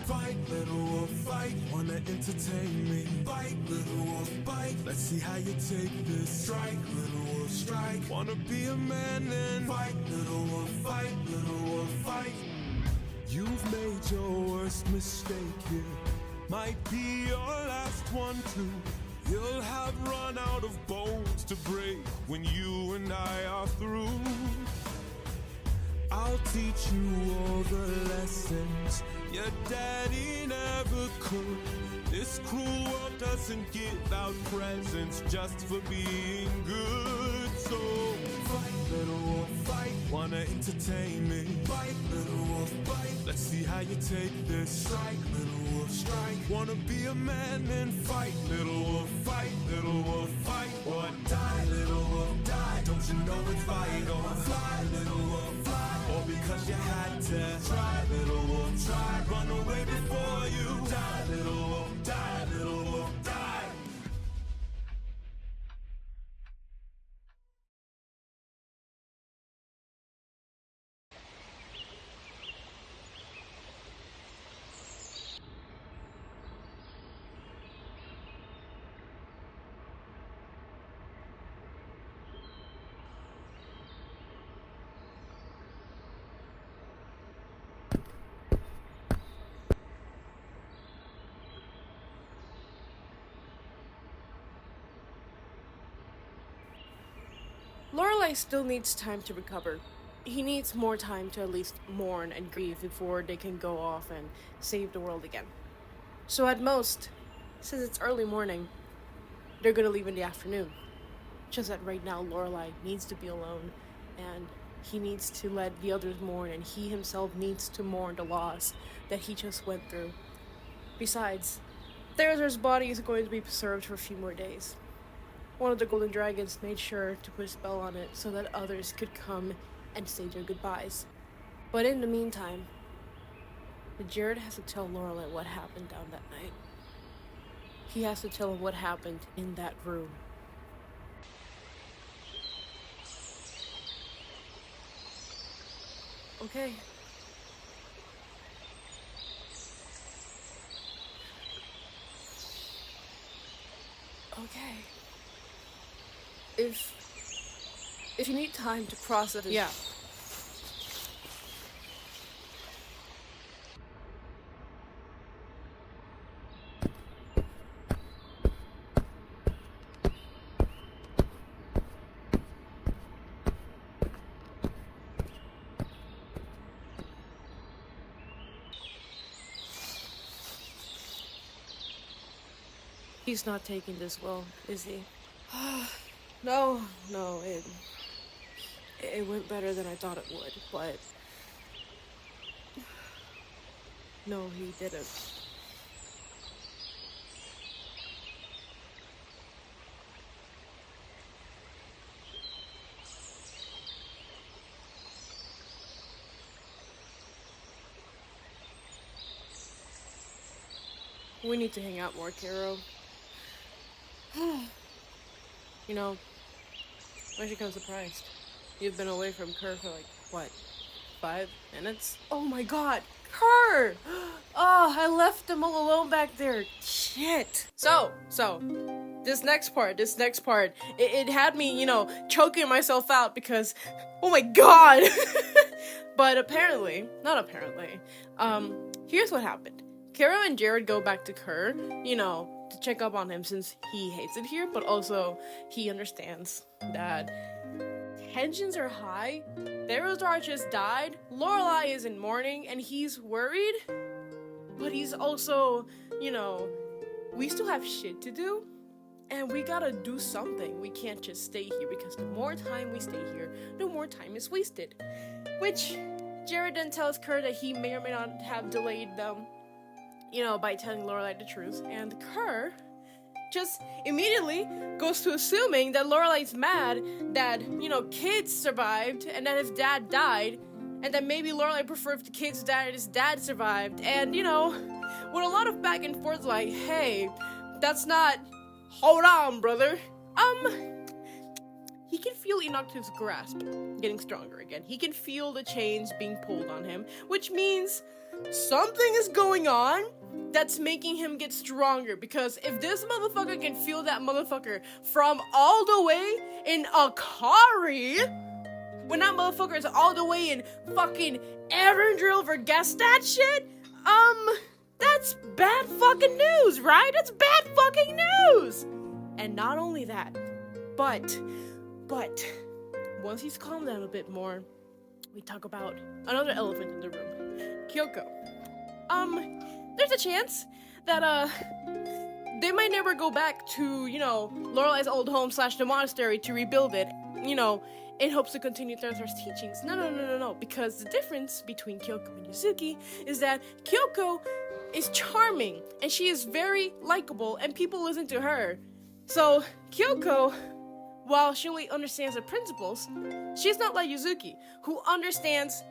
Fight, little wolf, fight. Wanna entertain me? Fight, little wolf, bite. Let's see how you take this. Strike, little wolf, strike. Wanna be a man then? Fight, little wolf, fight. Little wolf, fight. You've made your worst mistake here. Might be your last one too. You'll have run out of bones to break when you and I are through. I'll teach you all the lessons your daddy never could. This cruel world doesn't give out presents just for being good. So fight, little wolf, fight. Wanna entertain me? Fight, little wolf, bite. Let's see how you take this. Strike, little wolf, strike. Wanna be a man then? Fight, little wolf, fight. Little wolf, fight. Or die, little wolf, die. Don't you know it's vital? Fly, little wolf, fly. Or because you had to try, little wolf, try. Run away before you die, little wolf, die, little wolf, die. Lorelai still needs time to recover. He needs more time to at least mourn and grieve before they can go off and save the world again. So at most, since it's early morning, they're gonna leave in the afternoon. Just that right now Lorelai needs to be alone, and he needs to let the others mourn, and he himself needs to mourn the loss that he just went through. Besides, Theresa's body is going to be preserved for a few more days. One of the golden dragons made sure to put a spell on it so that others could come and say their goodbyes. But in the meantime, Jared has to tell Lorelai what happened down that night. He has to tell her what happened in that room. Okay. Okay. If you need time to process it, yeah. He's not taking this well, is he? No, it went better than I thought it would, but no, he didn't. We need to hang out more, Caro. You know, I should come surprised. You've been away from Kerr for like, what, 5 minutes? Oh my god, Kerr! Oh, I left him all alone back there. Shit. So, this next part, it had me, choking myself out because, oh my god! But here's what happened. Caro and Jared go back to Kerr, to check up on him since he hates it here, but also he understands that tensions are high. Therazar just died. Lorelai is in mourning, and he's worried. But he's also, we still have shit to do, and we gotta do something. We can't just stay here, because the more time we stay here, the more time is wasted. Which, Jared then tells Kerr that he may or may not have delayed them, by telling Lorelai the truth, and Kerr just immediately goes to assuming that Lorelai's mad that, kids survived, and that his dad died, and that maybe Lorelai preferred if the kids died and his dad survived, and, with a lot of back and forth like, hey, that's not, hold on, brother, he can feel Enochtiv's grasp getting stronger again. He can feel the chains being pulled on him, which means something is going on that's making him get stronger, because if this motherfucker can feel that motherfucker from all the way in Akari, when that motherfucker is all the way in fucking Arendelle for Gestalt shit, that's bad fucking news, right? That's bad fucking news! And not only that, but, once he's calmed down a bit more, we talk about another elephant in the room, Kyoko. There's a chance that, they might never go back to, Lorelai's old home / the monastery to rebuild it, in hopes to continue Therazar's teachings. No, because the difference between Kyoko and Yuzuki is that Kyoko is charming, and she is very likable, and people listen to her. So, Kyoko, while she only understands the principles, she's not like Yuzuki, who understands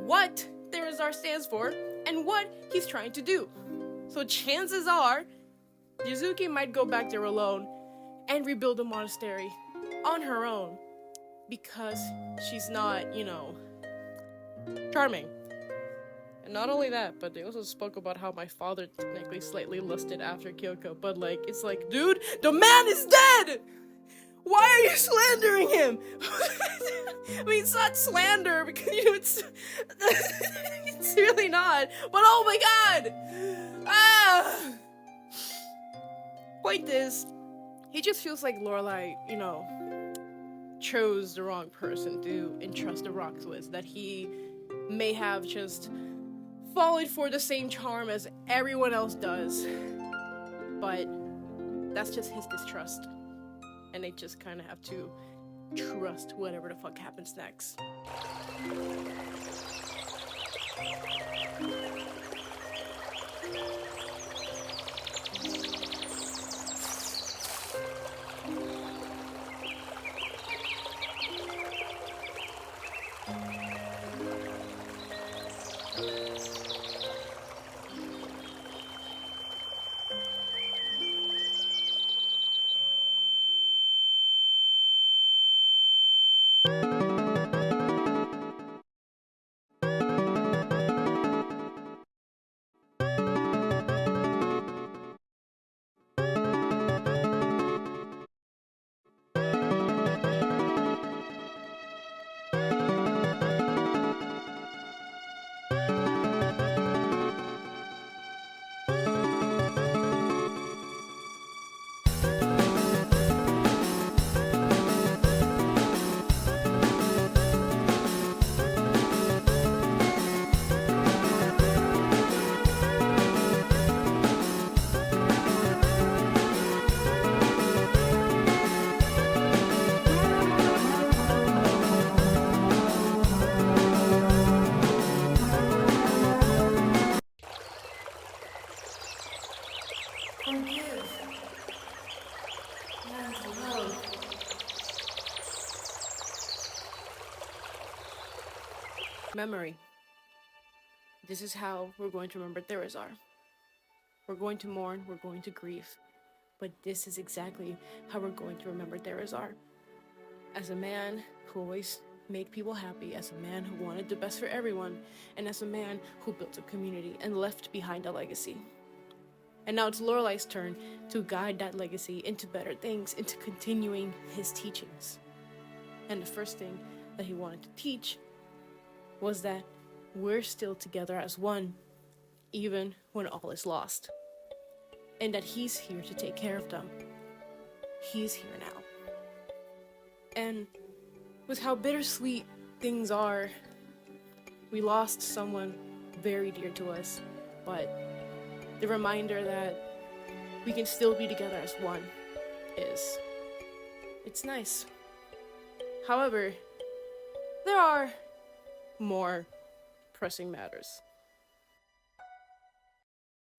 what Therazar stands for, and what he's trying to do. So chances are, Yuzuki might go back there alone and rebuild the monastery on her own, because she's not, charming. And not only that, but they also spoke about how my father technically slightly lusted after Kyoko, but it's like, dude, the man is dead! Why are you slandering him? I mean, it's not slander, because, it's... it's really not. But oh my god! Point is, he just feels like Lorelai, chose the wrong person to entrust the rocks with. That he may have just fallen for the same charm as everyone else does. But that's just his distrust. And they just kind of have to trust whatever the fuck happens next. Memory. This is how we're going to remember Therazar. We're going to mourn, we're going to grieve, but this is exactly how we're going to remember Therazar. As a man who always made people happy, as a man who wanted the best for everyone, and as a man who built a community and left behind a legacy. And now it's Lorelai's turn to guide that legacy into better things, into continuing his teachings. And the first thing that he wanted to teach was that we're still together as one, even when all is lost. And that he's here to take care of them. He's here now. And with how bittersweet things are, we lost someone very dear to us, but the reminder that we can still be together as one it's nice. However, there are more pressing matters.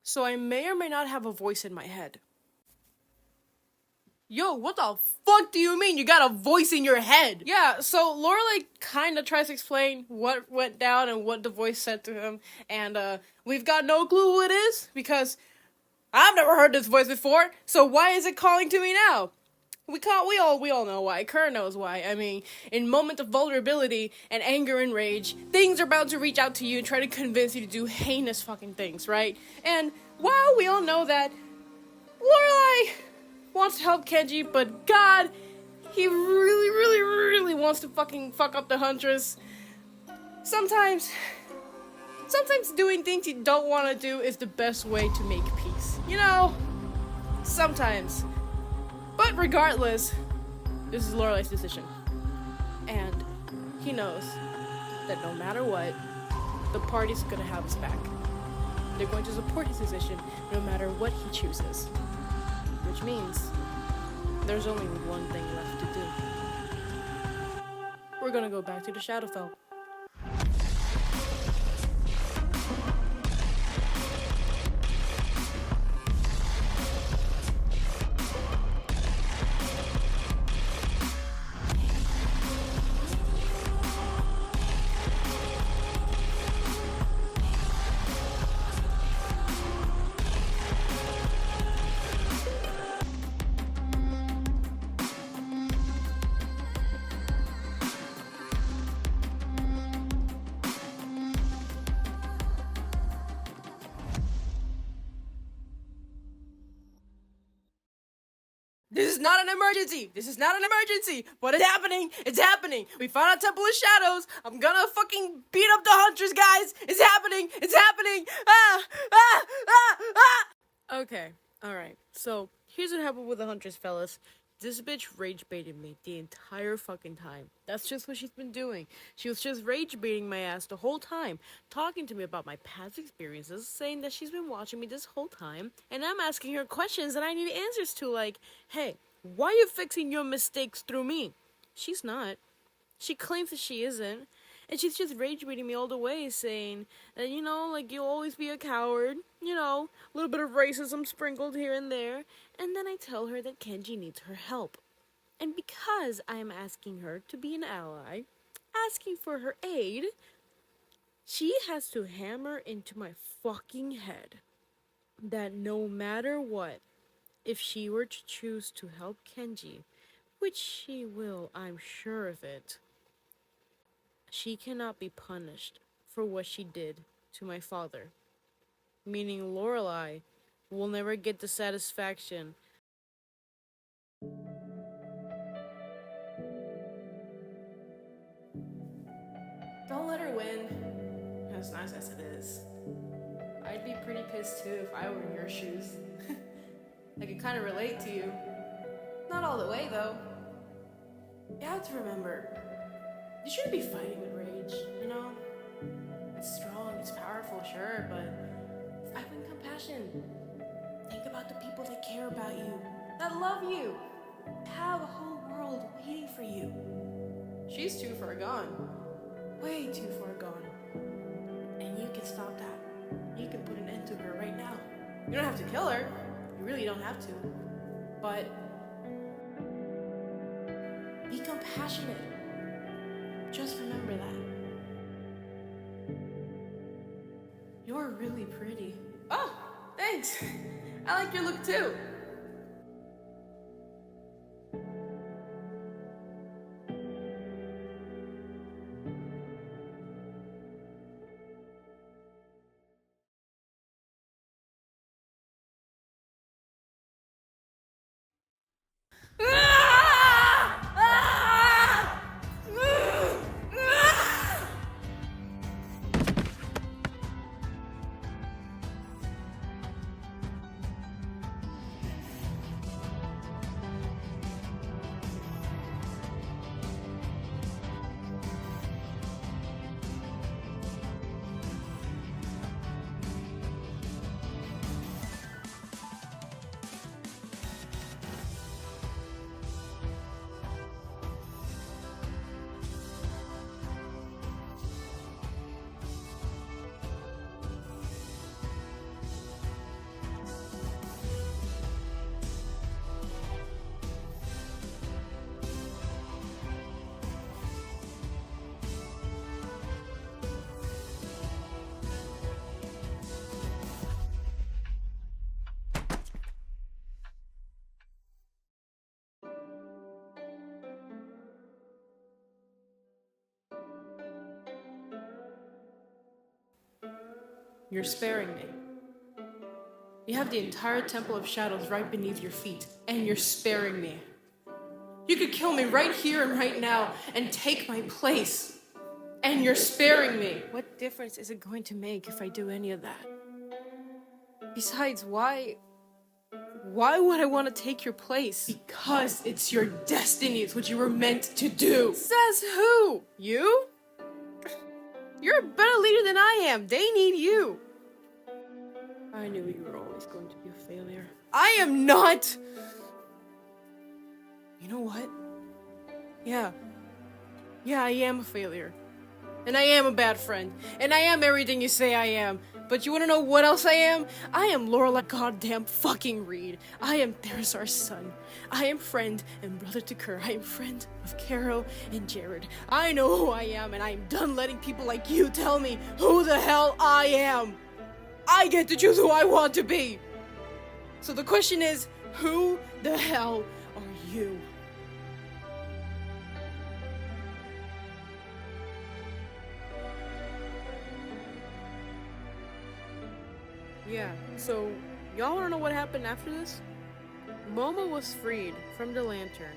So I may or may not have a voice in my head. Yo, what the fuck do you mean you got a voice in your head? Yeah, so Lorelai kind of tries to explain what went down and what the voice said to him, and we've got no clue who it is, because I've never heard this voice before, so why is it calling to me now? We all know why. Kerr knows why. I mean, in moments of vulnerability and anger and rage, things are bound to reach out to you and try to convince you to do heinous fucking things, right? And while we all know that Lorelai wants to help Kenji, but God, he really wants to fucking fuck up the Huntress. Sometimes doing things you don't want to do is the best way to make peace. You know? Sometimes. But regardless, this is Lorelai's decision. And he knows that no matter what, the party's gonna have his back. They're going to support his decision no matter what he chooses. Which means there's only one thing left to do. We're gonna go back to the Shadowfell. This is not an emergency! This is not an emergency! But it's happening! It's happening! We found a Temple of Shadows! I'm gonna fucking beat up the Huntress, guys! It's happening! It's happening! Okay, alright. So, here's what happened with the Huntress, fellas. This bitch rage baited me the entire fucking time. That's just what she's been doing. She was just rage baiting my ass the whole time, talking to me about my past experiences, saying that she's been watching me this whole time, and I'm asking her questions that I need answers to, like, hey, why are you fixing your mistakes through me? She's not. She claims that she isn't. And she's just rage baiting me all the way, saying that, you know, like, you'll always be a coward, you know, a little bit of racism sprinkled here and there. And then I tell her that Kenji needs her help. And because I am asking her to be an ally, asking for her aid, she has to hammer into my fucking head that no matter what, if she were to choose to help Kenji, which she will, I'm sure of it, she cannot be punished for what she did to my father. Meaning Lorelai will never get the satisfaction don't let her win, as nice as it is. I'd be pretty pissed too if I were in your shoes. I could kind of relate to you. Not all the way though. You have to remember, you shouldn't be fighting with rage, you know? It's strong, it's powerful, sure, but fight with compassion. Think about the people that care about you, that love you, have a whole world waiting for you. She's too far gone. Way too far gone. And you can stop that. You can put an end to her right now. You don't have to kill her. You really don't have to. But be compassionate. Just remember that. You're really pretty. Oh, thanks. I like your look too. You're sparing me. You have the entire Temple of Shadows right beneath your feet, and you're sparing me. You could kill me right here and right now and take my place, and you're sparing me. What difference is it going to make if I do any of that? Besides, why would I want to take your place? Because it's your destiny. It's what you were meant to do. Says who? You? You're a better leader than I am. They need you. I knew you were always going to be a failure. I am not! You know what? Yeah, I am a failure. And I am a bad friend. And I am everything you say I am. But you wanna know what else I am? I am Lorelai goddamn fucking Reed. I am Therazar's son. I am friend and brother to Kerr. I am friend of Carol and Jared. I know who I am, and I am done letting people like you tell me who the hell I am. I get to choose who I want to be. So the question is, who the hell are you? Yeah, so y'all wanna know what happened after this? Momo was freed from the lantern.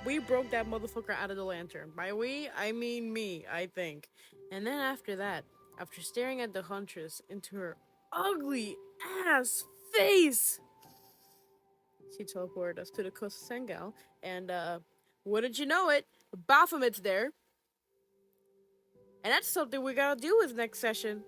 We broke that motherfucker out of the lantern. By we, I mean me, I think. And then after that, after staring at the Huntress into her ugly ass face, she teleported us to the coast of Sengal, and wouldn't you know it, Baphomet's there. And that's something we gotta deal with next session.